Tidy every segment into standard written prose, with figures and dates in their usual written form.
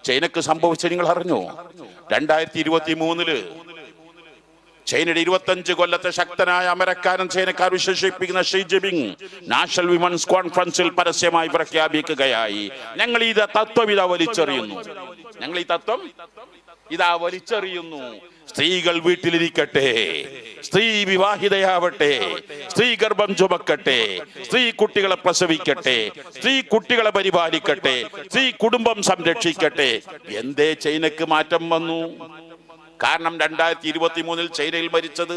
ചൈനക്ക് സംഭവിച്ചത് നിങ്ങൾ അറിഞ്ഞു? 2023 ചൈനയുടെ 25 കൊല്ലത്തെ ശക്തനായ അമരക്കാരൻ ചൈനക്കാർ വിശേഷിപ്പിക്കുന്ന ഷീ ജിൻപിങ് നാഷണൽ വിമൻസ് കോൺഫറൻസിൽ പരസ്യമായി പ്രഖ്യാപിക്കുകയായി, ഞങ്ങൾ ഈ തത്വം ഇതാ വലിച്ചെറിയുന്നു. ഞങ്ങൾ ഈ തത്വം ഇതാ വലിച്ചെറിയുന്നു. സ്ത്രീകൾ വീട്ടിലിരിക്കട്ടെ, സ്ത്രീ വിവാഹിതയാവട്ടെ, സ്ത്രീ ഗർഭം ചുമക്കട്ടെ, സ്ത്രീ കുട്ടികളെ പ്രസവിക്കട്ടെ, സ്ത്രീ കുട്ടികളെ പരിപാലിക്കട്ടെ, സ്ത്രീ കുടുംബം സംരക്ഷിക്കട്ടെ. എന്തേ ചൈനക്ക് മാറ്റം വന്നു? കാരണം 2023 ചൈനയിൽ മരിച്ചത്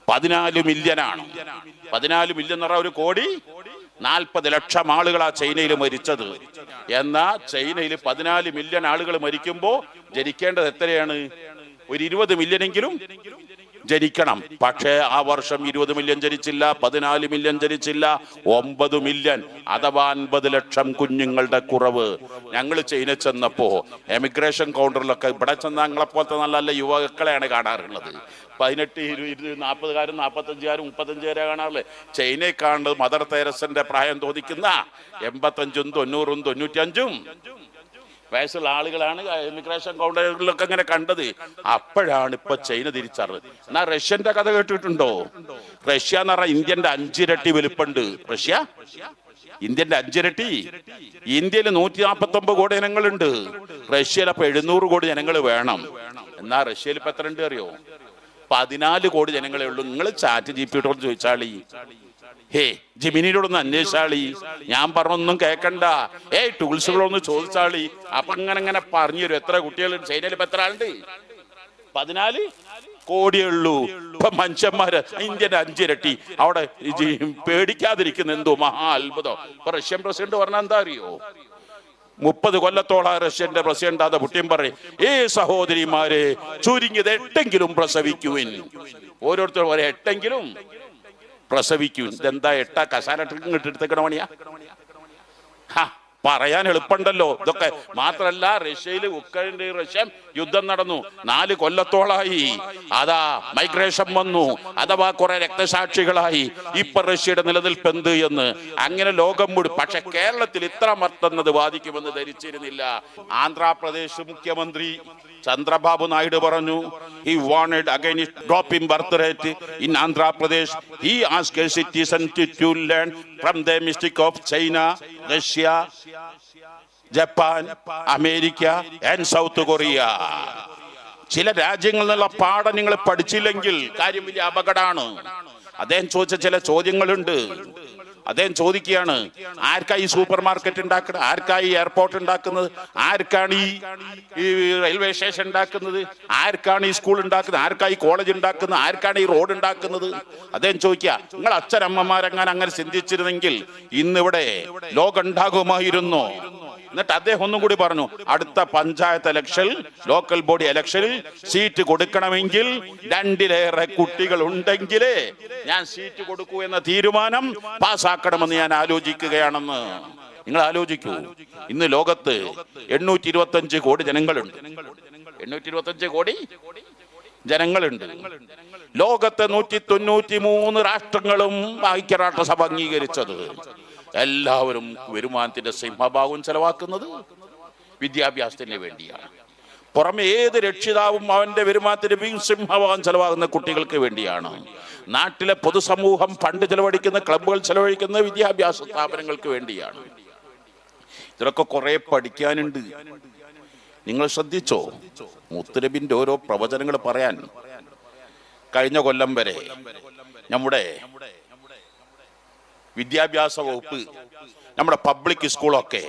14 മില്യനാണ്. 14 മില്യൺ എന്ന് പറഞ്ഞാൽ 1,40,00,000 ആളുകളാ ചൈനയിൽ മരിച്ചത്. എന്നാ ചൈനയിൽ 14 മില്യൺ ആളുകൾ മരിക്കുമ്പോ ജനിക്കേണ്ടത് എത്രയാണ്? ഒരു 20 മില്യണെങ്കിലും ജനിക്കണം. പക്ഷേ ആ വർഷം 20 മില്യൺ ജനിച്ചില്ല, 14 മില്യൺ ജനിച്ചില്ല, 9 മില്യൺ, അഥവാ 50 ലക്ഷം കുഞ്ഞുങ്ങളുടെ കുറവ്. ഞങ്ങൾ ചൈന ചെന്നപ്പോ എമിഗ്രേഷൻ കൗണ്ടറിലൊക്കെ ഇവിടെ ചെന്ന ഞങ്ങളെപ്പോലത്തെ നല്ല നല്ല യുവാക്കളെയാണ് കാണാറുള്ളത്. 18, 20, 40, 45, 35 കാണാറില്ലേ? ചൈനയെ കാണുന്നത് മദർ തെരേസന്റെ പ്രായം തോന്നിക്കുന്ന 85, 90, 95 വയസ്സുള്ള ആളുകളാണ് ഇമിഗ്രേഷൻ കൗണ്ടറുകളിലൊക്കെ അങ്ങനെ കണ്ടത്. അപ്പോഴാണ് ഇപ്പൊ ചൈന തിരിച്ചറിഞ്ഞത്. എന്നാ റഷ്യന്റെ കഥ കേട്ടിട്ടുണ്ടോ? റഷ്യ എന്ന് പറഞ്ഞാൽ ഇന്ത്യന്റെ 5 ഇരട്ടി വലുപ്പുണ്ട്. റഷ്യ ഇന്ത്യന്റെ 5 ഇരട്ടി. ഇന്ത്യയിൽ 149 കോടി ജനങ്ങളുണ്ട്. റഷ്യയിൽ അപ്പൊ 700 കോടി ജനങ്ങൾ വേണം. എന്നാ റഷ്യയിൽ ഇപ്പൊ എത്ര ഉണ്ട് അറിയോ? 14 കോടി ജനങ്ങളെ ഉള്ളൂ. നിങ്ങൾ ചാറ്റ് ജിപിടിയോട് ചോദിച്ചാളി, ഹേ ജിമിനിയോടൊന്ന് അന്വേഷിച്ചാളി. ഞാൻ പറഞ്ഞൊന്നും കേൾക്കണ്ട. ടൂൾസുകളൊന്ന് ചോദിച്ചാളി. അപ്പൊ അങ്ങനെ പറഞ്ഞു തരും എത്ര കുട്ടികളുണ്ട് ചൈനയിൽ. ഇപ്പൊ എത്ര ആളുണ്ട്? 14 കോടിയേ ഉള്ളൂ. ഇപ്പൊ മനുഷ്യന്മാര് ഇന്ത്യന്റെ 5 ഇരട്ടി. അവിടെ പേടിക്കാതിരിക്കുന്ന എന്തോ മഹാ അത്ഭുതം. ഇപ്പൊ റഷ്യൻ പ്രസിഡന്റ് പറഞ്ഞാൽ എന്താ അറിയോ? 30 കൊല്ലത്തോളം റഷ്യന്റെ പ്രസിഡന്റ് ആದ പുടിൻ പറയും, സഹോദരിമാരെ ചുരുങ്ങിയത് 8എങ്കിലും പ്രസവിക്കുവിൻ. ഓരോരുത്തർ 8എങ്കിലും പ്രസവിക്കൂ. ഇതെന്താ 8 കസാര എടുത്തേക്കണ പണിയാ? പറയാൻ എളുപ്പമുണ്ടല്ലോ ഇതൊക്കെ. മാത്രല്ല റഷ്യയിൽ ഉക്രൈനിൽ റഷ്യ യുദ്ധം നടന്നു 4 കൊല്ലത്തോളായി. അതാ മൈഗ്രേഷൻ വന്നു, അഥവാ കുറെ രക്തസാക്ഷികളായി. ഇപ്പൊ റഷ്യയുടെ നിലനിൽപ്പ് എന്ത് എന്ന് അങ്ങനെ ലോകം മുഴുവൻ. പക്ഷെ കേരളത്തിൽ ഇത്ര മർത്തുന്നത് ബാധിക്കുമെന്ന് ധരിച്ചിരുന്നില്ല. ആന്ധ്രാപ്രദേശ് മുഖ്യമന്ത്രി ചന്ദ്രബാബു നായിഡു പറഞ്ഞു, he wanted against dropping birth rate in Andhra Pradesh. He asked citizens to learn from the mistake of China, Russia, Japan, America and South Korea. ചില രാജ്യങ്ങളിൽ നിന്നുള്ള പാഠം നിങ്ങൾ പഠിച്ചില്ലെങ്കിൽ കാര്യം വലിയ അപകടമാണ്. അദ്ദേഹം ചോദിച്ച ചില ചോദ്യങ്ങളുണ്ട്. അദ്ദേഹം ചോദിക്കുകയാണ്, ആർക്കായി സൂപ്പർ മാർക്കറ്റ് ഉണ്ടാക്കുന്നത്? ആർക്കായി എയർപോർട്ട് ഉണ്ടാക്കുന്നത്? ആർക്കാണ് ഈ റെയിൽവേ സ്റ്റേഷൻ ഉണ്ടാക്കുന്നത്? ആർക്കാണ് ഈ സ്കൂൾ ഉണ്ടാക്കുന്നത്? ആർക്കായി കോളേജ് ഉണ്ടാക്കുന്നത്? ആർക്കാണ് ഈ റോഡ് ഉണ്ടാക്കുന്നത്? അദ്ദേഹം ചോദിക്കുക, നിങ്ങൾ അച്ഛനമ്മമാരെങ്ങനെ അങ്ങനെ ചിന്തിച്ചിരുന്നെങ്കിൽ ഇന്നിവിടെ ലോകം ഉണ്ടാകുമായിരുന്നു. എന്നിട്ട് അദ്ദേഹം ഒന്നും കൂടി പറഞ്ഞു, അടുത്ത പഞ്ചായത്ത് ഇലക്ഷനിൽ, ലോക്കൽ ബോഡി ഇലക്ഷനിൽ സീറ്റ് കൊടുക്കണമെങ്കിൽ 2ലേറെ കുട്ടികൾ ഉണ്ടെങ്കിലേ ഞാൻ സീറ്റ് കൊടുക്കൂ എന്ന തീരുമാനം പാസ്സാക്കണമെന്ന് ഞാൻ ആലോചിക്കുകയാണെന്ന്. നിങ്ങൾ ആലോചിക്കൂ, ഇന്ന് ലോകത്ത് 825 കോടി ജനങ്ങളുണ്ട്. 825 കോടി ജനങ്ങളുണ്ട്. ലോകത്തെ 193 രാഷ്ട്രങ്ങളും ഐക്യരാഷ്ട്രസഭ അംഗീകരിച്ചത്. എല്ലാവരും വരുമാനത്തിന്റെ സിംഹഭാഗം ചെലവാക്കുന്നത് വിദ്യാഭ്യാസത്തിന് വേണ്ടിയാണ്. പുറമെ ഏത് രക്ഷിതാവും അവന്റെ വരുമാനത്തിന് സിംഹഭാഗം ചെലവാകുന്ന കുട്ടികൾക്ക് വേണ്ടിയാണ്. നാട്ടിലെ പൊതുസമൂഹം ഫണ്ട് ചെലവഴിക്കുന്ന, ക്ലബ്ബുകൾ ചെലവഴിക്കുന്ന വിദ്യാഭ്യാസ സ്ഥാപനങ്ങൾക്ക് വേണ്ടിയാണ്. ഇതിലൊക്കെ കുറെ പഠിക്കാനുണ്ട്. നിങ്ങൾ ശ്രദ്ധിച്ചോ? മുത്തുനബിന്റെ ഓരോ പ്രവചനങ്ങൾ പറയാൻ കഴിഞ്ഞ കൊല്ലം വരെ നമ്മുടെ വിദ്യാഭ്യാസ വകുപ്പ്, നമ്മുടെ പബ്ലിക് സ്കൂളൊക്കെ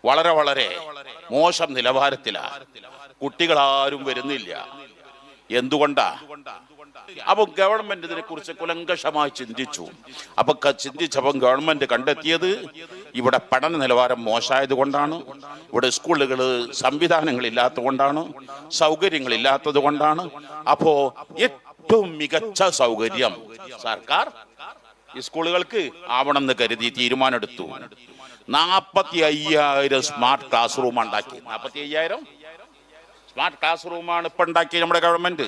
വളരെ വളരെ മോശം നിലവാരത്തിലാണ്. കുട്ടികളാരും വരുന്നില്ല. എന്തുകൊണ്ടാ? അപ്പൊ ഗവൺമെന്റ് ഇതിനെ കുറിച്ച് കുലങ്കഷമായി ചിന്തിച്ചു. ചിന്തിച്ചപ്പം ഗവൺമെന്റ് കണ്ടെത്തിയത് ഇവിടെ പഠന നിലവാരം മോശമായത് കൊണ്ടാണ്, ഇവിടെ സ്കൂളുകൾ സംവിധാനങ്ങളില്ലാത്തത് കൊണ്ടാണ്, സൗകര്യങ്ങളില്ലാത്തത് കൊണ്ടാണ്. അപ്പോ ഏറ്റവും മികച്ച സൗകര്യം സർക്കാർ ഈ സ്കൂളുകൾക്ക് ആവണമെന്ന് കരുതി തീരുമാനമെടുത്തു. 45,000 സ്മാർട്ട് ക്ലാസ് റൂം ഉണ്ടാക്കി. 45,000 സ്മാർട്ട് ക്ലാസ് റൂമാണ് ഇപ്പൊ ഉണ്ടാക്കിയത് നമ്മുടെ ഗവൺമെന്റ്.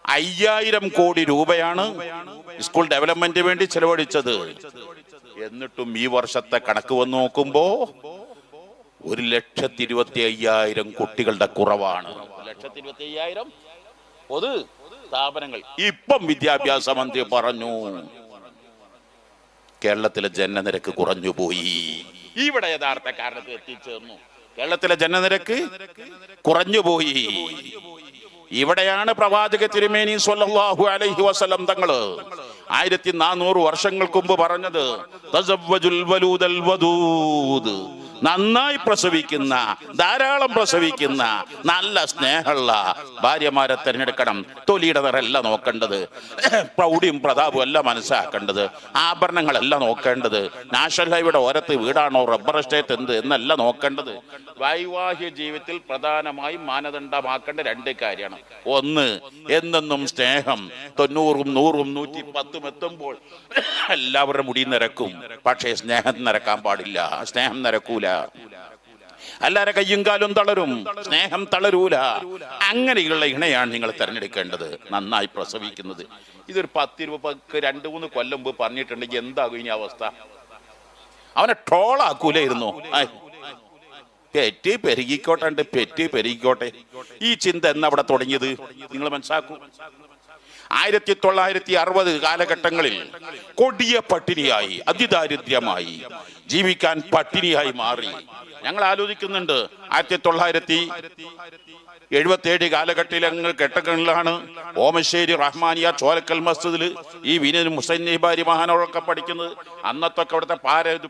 5,000 കോടി രൂപയാണ് സ്കൂൾ ഡെവലപ്മെന്റിന് വേണ്ടി ചെലവഴിച്ചത്. എന്നിട്ടും ഈ വർഷത്തെ കണക്ക് വന്ന് നോക്കുമ്പോ 1,25,000 കുട്ടികളുടെ കുറവാണ്. 1,25,000 പൊതു സ്ഥാപനങ്ങൾ. ഇപ്പം വിദ്യാഭ്യാസ മന്ത്രി പറഞ്ഞു കേരളത്തിലെ ജനനനിരക്ക് കുറഞ്ഞുപോയി. ഇവിടെ യഥാർത്ഥ കാരണത്തിൽ എത്തിച്ചേർന്നു. കേരളത്തിലെ ജനനനിരക്ക് കുറഞ്ഞുപോയി. ഇവിടെയാണ് പ്രവാചക തിരുമേനി സ്വല്ലല്ലാഹു അലൈഹി വസല്ലം തങ്ങള് 1400 വർഷങ്ങൾക്ക് മുമ്പ് പറഞ്ഞത് തസവ്വജുൽ വലൂദൽ വദൂദ്, നന്നായി പ്രസവിക്കുന്ന, ധാരാളം പ്രസവിക്കുന്ന, നല്ല സ്നേഹമുള്ള ഭാര്യമാരെ തിരഞ്ഞെടുക്കണം. തൊലിയുടെ നിറമല്ല നോക്കേണ്ടത്, പ്രൗഢിയും പ്രതാപവും അല്ല മനസ്സിലാക്കേണ്ടത്, ആഭരണങ്ങളല്ല നോക്കേണ്ടത്, നാഷണൽ ഹൈവേയുടെ ഓരത്ത് വീടാണോ റബ്ബർ എസ്റ്റേറ്റ് എന്ത് എന്നല്ല നോക്കേണ്ടത്. വൈവാഹിക ജീവിതത്തിൽ പ്രധാനമായും മാനദണ്ഡമാക്കേണ്ട 2 കാര്യമാണ്. ഒന്ന്, എന്നെന്നും സ്നേഹം. 90, 100, 110 എത്തുമ്പോൾ എല്ലാവരുടെ മുടി നിരക്കും. പക്ഷേ സ്നേഹം നിരക്കാൻ പാടില്ല. സ്നേഹം നിരക്കൂല. എല്ലാവരുടെ കയ്യും കാലും തളരും, സ്നേഹം തളരൂല. അങ്ങനെയുള്ള ഇണയാണ് നിങ്ങൾ തിരഞ്ഞെടുക്കേണ്ടത്, നന്നായി പ്രസവിക്കുന്നത്. ഇതൊരു 10-20 2-3 കൊല്ലം മുമ്പ് പറഞ്ഞിട്ടുണ്ടെങ്കിൽ എന്താകും ഇനി അവസ്ഥ? അവനെ ട്രോളാക്കൂലായിരുന്നു. Pet പെരുകിക്കോട്ടെ, pet പെരുകിക്കോട്ടെ. ഈ ചിന്ത എന്നവിടെ തുടങ്ങിയത് നിങ്ങൾ മനസ്സിലാക്കൂ. 1960 കാലഘട്ടങ്ങളിൽ കൊടിയ പട്ടിണിയായി, അതിദാരിദ്ര്യമായി, ജീവിക്കാൻ പട്ടിണിയായി മാറി. ഞങ്ങൾ ആലോചിക്കുന്നുണ്ട് 1977 കാലഘട്ടങ്ങളിലാണ് ഓമശ്ശേരി റഹ്മാനിയ ചോലക്കൽ മസ്ജിദിൽ ഈ വിനീത് മുസൈൻ നിബാരി മഹാനോടൊക്കെ പഠിക്കുന്നത്. അന്നത്തെ അവിടുത്തെ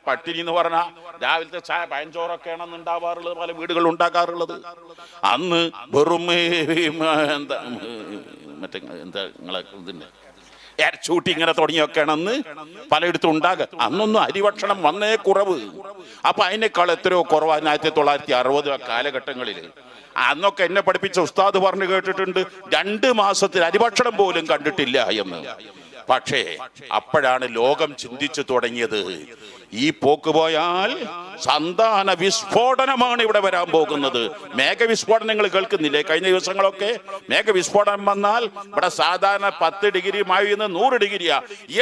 പട്ടിണി എന്ന് പറഞ്ഞാൽ രാവിലത്തെ ചായ പഴഞ്ചോറൊക്കെയാണ് അന്ന് ഉണ്ടാവാറുള്ളത്, പല വീടുകൾ ഉണ്ടാക്കാറുള്ളത്. അന്ന് വെറും നിങ്ങളെ ഇതിന്റെ ചൂട്ടി ഇങ്ങനെ തുടങ്ങിയൊക്കെയാണ് അന്ന് പലയിടത്തും ഉണ്ടാകുക. അന്നൊന്നും അരിഭക്ഷണം വന്നേ കുറവ്. അപ്പൊ അതിനേക്കാൾ എത്രയോ കുറവാണ് 1960 കാലഘട്ടങ്ങളിൽ. അന്നൊക്കെ എന്നെ പഠിപ്പിച്ച ഉസ്താദ് പറഞ്ഞു കേട്ടിട്ടുണ്ട് 2 മാസത്തിൽ അരിഭക്ഷണം പോലും കണ്ടിട്ടില്ല എന്ന്. പക്ഷേ അപ്പോഴാണ് ലോകം ചിന്തിച്ചു തുടങ്ങിയത്, ഈ പോക്ക് പോയാൽ സന്താന വിസ്ഫോടനമാണ് ഇവിടെ വരാൻ പോകുന്നത്. മേഘവിസ്ഫോടനങ്ങൾ കേൾക്കുന്നില്ലേ? കഴിഞ്ഞ ദിവസങ്ങളൊക്കെ മേഘവിസ്ഫോടനം വന്നാൽ ഇവിടെ സാധാരണ 10 ഡിഗ്രി മഴയുന്ന 100 ഡിഗ്രിയാ.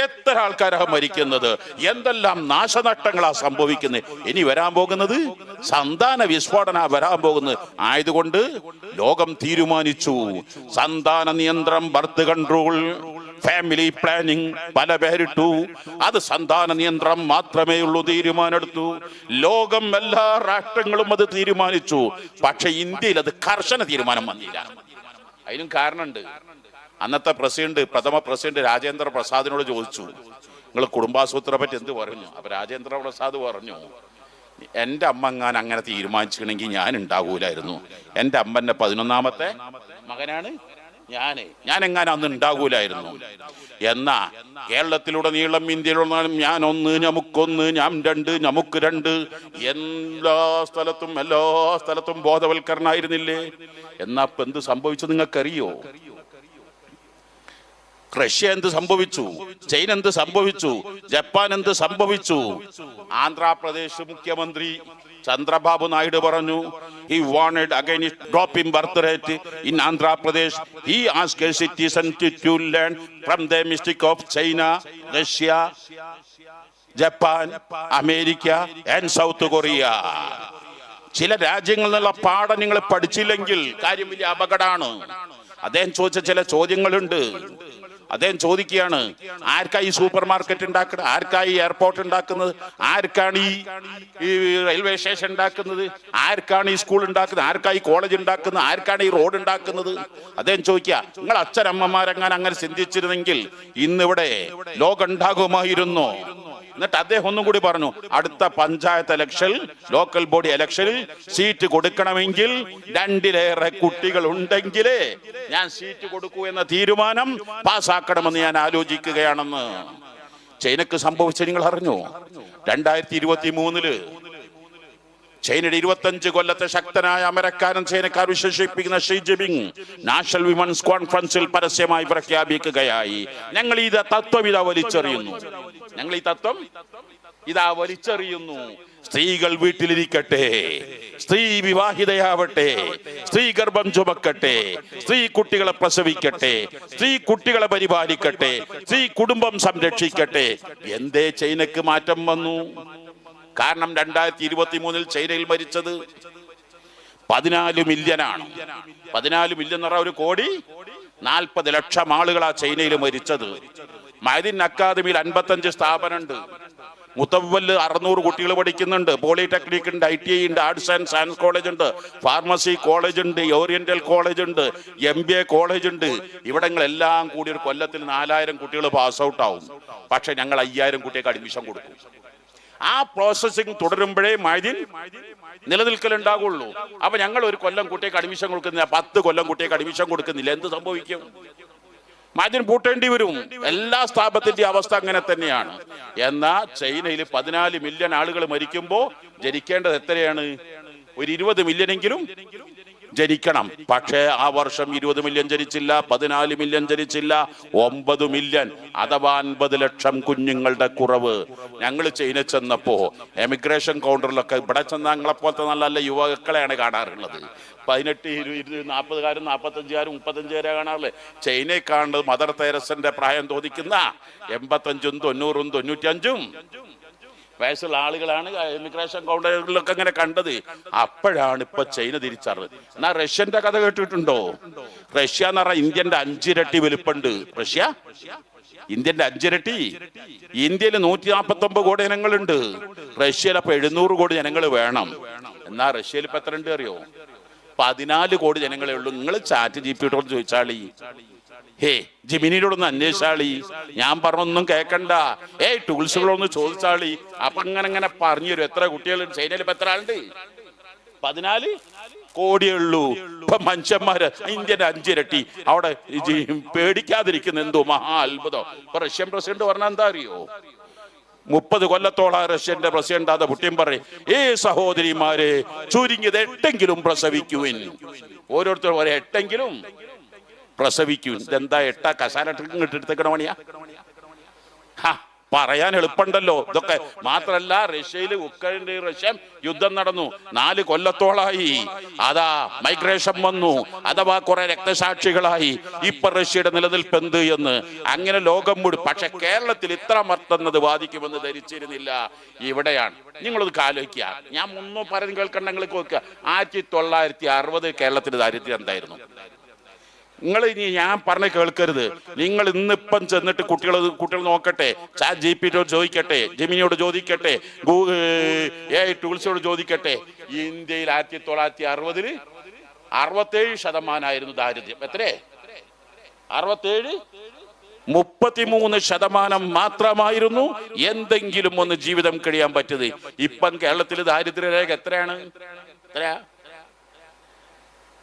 എത്ര ആൾക്കാരാണ് മരിക്കുന്നത്, എന്തെല്ലാം നാശനഷ്ടങ്ങളാ സംഭവിക്കുന്നത്. ഇനി വരാൻ പോകുന്നത് സന്താന വിസ്ഫോടന വരാൻ പോകുന്നത്. ആയതുകൊണ്ട് ലോകം തീരുമാനിച്ചു, സന്താന നിയന്ത്രണം, ബർത്ത് കൺട്രോൾ, ഫാമിലി പ്ലാനിങ് പല പേരിട്ടു. അത് സന്താന നിയന്ത്രണം മാത്രമേ ഉള്ളൂ തീരുമാനമെടുത്തു. ലോകം എല്ലാ രാഷ്ട്രങ്ങളും അത് തീരുമാനിച്ചു. പക്ഷെ ഇന്ത്യയിൽ അത് കർശന തീരുമാനം വന്നില്ല. അതിനും കാരണമുണ്ട്. അന്നത്തെ പ്രഥമ പ്രസിഡന്റ് രാജേന്ദ്ര പ്രസാദിനോട് ചോദിച്ചു, നിങ്ങൾ കുടുംബാസൂത്രെ പറ്റി എന്ത് പറഞ്ഞു? അപ്പൊ രാജേന്ദ്ര പ്രസാദ് പറഞ്ഞു, എൻ്റെ അമ്മ എങ്ങാൻ അങ്ങനെ തീരുമാനിച്ചിട്ടുണ്ടെങ്കിൽ ഞാൻ ഉണ്ടാകൂലായിരുന്നു. എൻ്റെ അമ്മന്റെ 11ാമത്തെ മകനാണ് ഞാൻ എങ്ങാനും അന്ന് ഉണ്ടാകൂലായിരുന്നു. എന്നാ കേരളത്തിലുടനീളം, ഇന്ത്യയിലുടനീളം ഞാൻ 1, നമുക്കൊന്ന്, ഞാൻ 2, നമുക്ക് 2, എല്ലാ സ്ഥലത്തും ബോധവൽക്കരണമായിരുന്നില്ലേ? എന്നാ ഇപ്പൊ എന്ത് സംഭവിച്ചു നിങ്ങൾക്കറിയോ? റഷ്യ എന്ത് സംഭവിച്ചു? ചൈന എന്ത് സംഭവിച്ചു? ജപ്പാൻ എന്ത് സംഭവിച്ചു? ആന്ധ്രാപ്രദേശ് മുഖ്യമന്ത്രി ചന്ദ്രബാബു നായിഡു പറഞ്ഞു, he wanted against dropping birth rate in Andhra Pradesh. He asked citizens to learn from the mistake of China, Russia, Japan, America and South Korea. ചില രാജ്യങ്ങളിൽ നിന്നുള്ള പാഠം നിങ്ങൾ പഠിച്ചില്ലെങ്കിൽ കാര്യം വലിയ അപകടമാണ്. അദ്ദേഹം ചോദിച്ച ചില ചോദ്യങ്ങളുണ്ട്. അദ്ദേഹം ചോദിക്കുകയാണ്, ആർക്കായി സൂപ്പർ മാർക്കറ്റ് ഉണ്ടാക്കുന്നത്, ആർക്കായി എയർപോർട്ട് ഉണ്ടാക്കുന്നത്, ആർക്കാണ് ഈ റെയിൽവേ സ്റ്റേഷൻ ഉണ്ടാക്കുന്നത്, ആർക്കാണ് ഈ സ്കൂൾ ഉണ്ടാക്കുന്നത്, ആർക്കായി കോളേജ് ഉണ്ടാക്കുന്നത്, ആർക്കാണ് ഈ റോഡ് ഉണ്ടാക്കുന്നത്? അദ്ദേഹം ചോദിക്കുക, നിങ്ങൾ അച്ഛനമ്മമാരെങ്ങാൻ അങ്ങനെ ചിന്തിച്ചിരുന്നെങ്കിൽ ഇന്നിവിടെ ലോകം ഉണ്ടാകുമായിരുന്നോ? എന്നിട്ട് അദ്ദേഹം ഒന്നും കൂടി പറഞ്ഞു, അടുത്ത പഞ്ചായത്ത് ഇലക്ഷൻ, ലോക്കൽ ബോഡി ഇലക്ഷനിൽ സീറ്റ് കൊടുക്കണമെങ്കിൽ 2ലേറെ കുട്ടികൾ ഉണ്ടെങ്കിലേ ഞാൻ സീറ്റ് കൊടുക്കൂ എന്ന തീരുമാനം പാസ്സാക്കണമെന്ന് ഞാൻ ആലോചിക്കുകയാണെന്ന്. ചൈനക്ക് സംഭവിച്ച നിങ്ങൾ അറിഞ്ഞു? 2023 ചൈനയുടെ 25 കൊല്ലത്തെ ശക്തനായ അമരക്കാരൻ ചൈനക്കാർ വിശേഷിപ്പിക്കുന്ന ഷീ ജിൻപിങ് നാഷണൽ വിമൻസ് കോൺഫറൻസിൽ പരസ്യമായി പ്രഖ്യാപിക്കുകയായി, ഞങ്ങൾ ഈ തത്വം ഇതാ വലിച്ചെറിയുന്നു. സ്ത്രീകൾ വീട്ടിലിരിക്കട്ടെ, സ്ത്രീ വിവാഹിതയാവട്ടെ, സ്ത്രീ ഗർഭം ചുമക്കട്ടെ, സ്ത്രീ കുട്ടികളെ പ്രസവിക്കട്ടെ, സ്ത്രീ കുട്ടികളെ പരിപാലിക്കട്ടെ, സ്ത്രീ കുടുംബം സംരക്ഷിക്കട്ടെ. എന്തേ ചൈനക്ക് മാറ്റം വന്നു? കാരണം 2023 ചൈനയിൽ മരിച്ചത് 14 മില്യനാണ്. 14 മില്യൺ എന്ന് പറഞ്ഞാൽ 1,40 ലക്ഷം ആളുകളാ ചൈനയിൽ മരിച്ചത്. മഅദിൻ അക്കാദമിയിൽ 55 സ്ഥാപനമുണ്ട്. മുത്തവ്വല് 600 കുട്ടികൾ പഠിക്കുന്നുണ്ട്. പോളിടെക്നിക് ഉണ്ട്, ITI ഉണ്ട്, ആർട്സ് ആൻഡ് സയൻസ് കോളേജ് ഉണ്ട്, ഫാർമസി കോളേജ് ഉണ്ട്, ഓറിയന്റൽ കോളേജ് ഉണ്ട്, MBA കോളേജ് ഉണ്ട്. ഇവിടങ്ങളെല്ലാം കൂടി ഒരു കൊല്ലത്തിൽ 4000 കുട്ടികൾ പാസ് ഔട്ട് ആവും. പക്ഷെ ഞങ്ങൾ 5000 കുട്ടികൾക്ക് അഡ്മിഷൻ കൊടുക്കും. ആ പ്രോസസ്സിംഗ് തുടരുമ്പോഴേ മഅദിൻ നിലനിൽക്കലുണ്ടാകുള്ളൂ. അപ്പൊ ഞങ്ങൾ ഒരു കൊല്ലം കുട്ടികൾക്ക് അഡ്മിഷൻ കൊടുക്കുന്നില്ല, 10 കൊല്ലം കുട്ടികൾക്ക് അഡ്മിഷൻ കൊടുക്കുന്നില്ല, എന്ത് സംഭവിക്കും? മഅദിൻ പൂട്ടേണ്ടി വരും. എല്ലാ സ്ഥാപനത്തിന്റെ അവസ്ഥ അങ്ങനെ തന്നെയാണ്. എന്നാൽ ചൈനയിൽ 14 മില്യൺ ആളുകൾ മരിക്കുമ്പോൾ ജനിക്കേണ്ടത് എത്രയാണ്? ഒരു 20 മില്യണെങ്കിലും ജനിക്കണം. പക്ഷേ ആ വർഷം 20 മില്യൺ ജനിച്ചില്ല, 14 മില്യൺ ജനിച്ചില്ല, 9 മില്യൺ അഥവാ 50 ലക്ഷം കുഞ്ഞുങ്ങളുടെ കുറവ്. ഞങ്ങൾ ചൈന ചെന്നപ്പോ എമിഗ്രേഷൻ കൗണ്ടറിലൊക്കെ ഇവിടെ ചെന്ന ഞങ്ങളെ പോലത്തെ നല്ല നല്ല യുവാക്കളെയാണ് കാണാറുള്ളത്. 18, 20, 40-കാരും 45-കാരും 35-കാരെ കാണാറില്ലേ? ചൈനയിൽ കാണുന്നത് മദർ തെരേസന്റെ പ്രായം തോന്നിക്കുന്ന 85-ഉം 90-ഉം 95-ഉം വയസ്സുള്ള ആളുകളാണ് ഇമിഗ്രേഷൻ കൗണ്ടറുകളിലൊക്കെ അങ്ങനെ കണ്ടത്. അപ്പോഴാണ് ഇപ്പൊ ചൈന തിരിച്ചറിഞ്ഞത്. എന്നാ റഷ്യന്റെ കഥ കേട്ടിട്ടുണ്ടോ? റഷ്യ എന്ന് പറഞ്ഞാൽ ഇന്ത്യന്റെ 5 ഇരട്ടി വലുപ്പുണ്ട്. റഷ്യ ഇന്ത്യന്റെ 5 ഇരട്ടി. ഇന്ത്യയിൽ 149 കോടി ജനങ്ങളുണ്ട്. റഷ്യയിൽ അപ്പൊ 700 കോടി ജനങ്ങൾ വേണം. എന്നാ റഷ്യയിൽ ഇപ്പൊ എത്ര ഉണ്ട് അറിയോ? 14 കോടി ജനങ്ങളെ ഉള്ളൂ. നിങ്ങൾ ചാറ്റ് ജിപിടിയോട് ചോദിച്ചാളി, ജിമിനിയോടൊന്ന് അന്വേഷിച്ചാളി. ഞാൻ പറഞ്ഞൊന്നും കേൾക്കണ്ട. ടൂൾസുകളൊന്ന് ചോദിച്ചാളി. അപ്പൊ അങ്ങനെ പറഞ്ഞു തരും എത്ര കുട്ടികളുണ്ട് ചൈനയിൽ. ഇപ്പൊ എത്ര ആളുണ്ട്? 14 കോടിയേ ഉള്ളൂ. ഇപ്പൊ മനുഷ്യന്മാര് ഇന്ത്യന്റെ 5 ഇരട്ടി. അവിടെ പേടിക്കാതിരിക്കുന്ന എന്തോ മഹാ അത്ഭുതം. ഇപ്പൊ റഷ്യൻ പ്രസിഡന്റ് പറഞ്ഞാൽ എന്താ അറിയോ? 30 കൊല്ലത്തോളം റഷ്യന്റെ പ്രസിഡന്റ് ആದ പുടിൻ പറയും, സഹോദരിമാരെ ചുരുങ്ങിയത് 8എങ്കിലും പ്രസവിക്കുവിൻ. ഓരോരുത്തരും 8എങ്കിലും പ്രസവിക്കുവിൻ. ഇതെന്താ 8 കസാല ഇട്ടെടുത്തേക്കണ പണിയാ? പറയാൻ എളുപ്പമുണ്ടല്ലോ. ഇതൊക്കെ മാത്രല്ല, റഷ്യയിൽ ഉക്രൈൻ്റെ റഷ്യൻ യുദ്ധം നടന്നു 4 കൊല്ലത്തോളായി. അതാ മൈഗ്രേഷൻ വന്നു, അഥവാ കുറെ രക്തസാക്ഷികളായി. ഇപ്പൊ റഷ്യയുടെ നിലനിൽപ്പ് എന്ത് എന്ന് അങ്ങനെ ലോകം മുഴുവൻ. പക്ഷെ കേരളത്തിൽ ഇത്ര മർത്തുന്നത് ബാധിക്കുമെന്ന് ധരിച്ചിരുന്നില്ല. ഇവിടെയാണ് നിങ്ങളത് ആലോചിക്കുക. ഞാൻ മുന്നോ പറഞ്ഞ് കേൾക്കണ്ട, നിങ്ങൾ നോക്കുക. 1960 കേരളത്തിൽ ദാരിദ്ര്യം എന്തായിരുന്നു? നിങ്ങൾ ഇനി ഞാൻ പറഞ്ഞ് കേൾക്കരുത്. നിങ്ങൾ ഇന്നിപ്പം ചെന്നിട്ട് കുട്ടികൾ നോക്കട്ടെ, ചാറ്റ് ജിപിടിയോട് ചോദിക്കട്ടെ, ജെമിനിയോട് ചോദിക്കട്ടെ, ടൂൾസിനോട് ചോദിക്കട്ടെ. ഇന്ത്യയിൽ 1960 67% ദാരിദ്ര്യം. എത്രേ? 67. 33% മാത്രമായിരുന്നു എന്തെങ്കിലും ഒന്ന് ജീവിതം കഴിയാൻ പറ്റത്. ഇപ്പം കേരളത്തിൽ ദാരിദ്ര്യരേഖ എത്രയാണ്? എത്രയാ?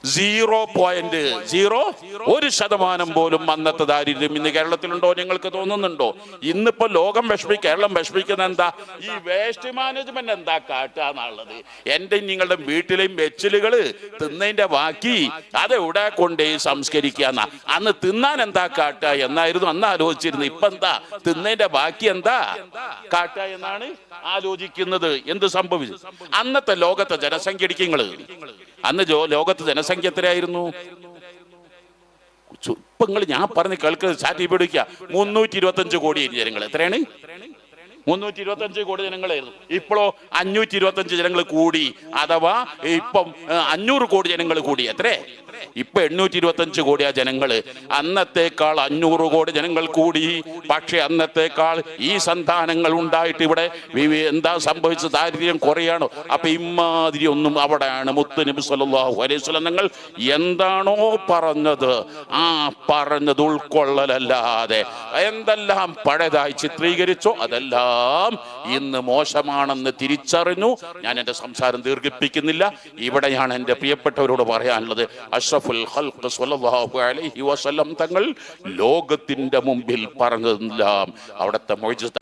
0.01% പോലും അന്നത്തെ ദാരിദ്ര്യം ഇന്ന് കേരളത്തിലുണ്ടോ? നിങ്ങൾക്ക് തോന്നുന്നുണ്ടോ? ഇന്നിപ്പോ ലോകം കേരളം വിഷമിക്കുന്ന എന്താ? ഈ വേസ്റ്റ് മാനേജ്മെന്റ് എന്താ കാട്ടാന്നുള്ളത്. എന്റെ നിങ്ങളുടെ വീട്ടിലെയും വെച്ചിലുകള് തിന്നതിന്റെ ബാക്കി അതെവിടെ കൊണ്ടേ സംസ്കരിക്കാന്ന. അന്ന് തിന്നാൻ എന്താ കാട്ട എന്നായിരുന്നു അന്ന് ആലോചിച്ചിരുന്നത്. ഇപ്പൊ എന്താ? തിന്നതിന്റെ ബാക്കി എന്താ കാട്ട എന്നാണ് ആലോചിക്കുന്നത്. എന്ത് സംഭവിച്ചു? അന്നത്തെ ലോകത്തെ ജനസംഖ്യ ഇടിക്കങ്ങള്. അന്ന് ലോകത്ത് ജനസംഖ്യ എത്രയായിരുന്നു? ഇപ്പൊ നിങ്ങൾ ഞാൻ പറഞ്ഞ് കേൾക്കുന്നത് ചാറ്റ് പിടിക്കുക. 325 കോടി ജനങ്ങൾ. എത്രയാണ്? 325 കോടി ജനങ്ങളായിരുന്നു. ഇപ്പോഴോ 525 ജനങ്ങൾ കൂടി, അഥവാ ഇപ്പം 500 കോടി ജനങ്ങൾ കൂടി. എത്രേ? ഇപ്പൊ 825 കോടിയാ ജനങ്ങള്. അന്നത്തേക്കാൾ 500 കോടി ജനങ്ങൾ കൂടി. പക്ഷെ അന്നത്തേക്കാൾ ഈ സന്താനങ്ങൾ ഉണ്ടായിട്ട് ഇവിടെ എന്താ സംഭവിച്ചത്? ദാരിദ്ര്യം കുറയാണോ? അപ്പൊ ഇമാതിരി ഒന്നും അവിടെയാണ് മുത്ത് നബി സല്ലല്ലാഹു അലൈഹി വസല്ലം നിങ്ങൾ എന്താണോ പറഞ്ഞത് ആ പറഞ്ഞത് ഉൾക്കൊള്ളലല്ലാതെ എന്തെല്ലാം പഴയതായി ചിത്രീകരിച്ചോ അതെല്ലാം ഇന്ന് മോശമാണെന്ന് തിരിച്ചറിഞ്ഞു. ഞാൻ എന്റെ സംസാരം ദീർഘിപ്പിക്കുന്നില്ല. ഇവിടെയാണ് എന്റെ പ്രിയപ്പെട്ടവരോട് പറയാനുള്ളത്. അഷ്റഫുൽ ഖൽഖ് സ്വല്ലല്ലാഹു അലൈഹി വസല്ലം തങ്ങൾ ലോകത്തിന്റെ മുമ്പിൽ പറഞ്ഞതെല്ലാം അവിടുത്തെ മുഅ്ജിസ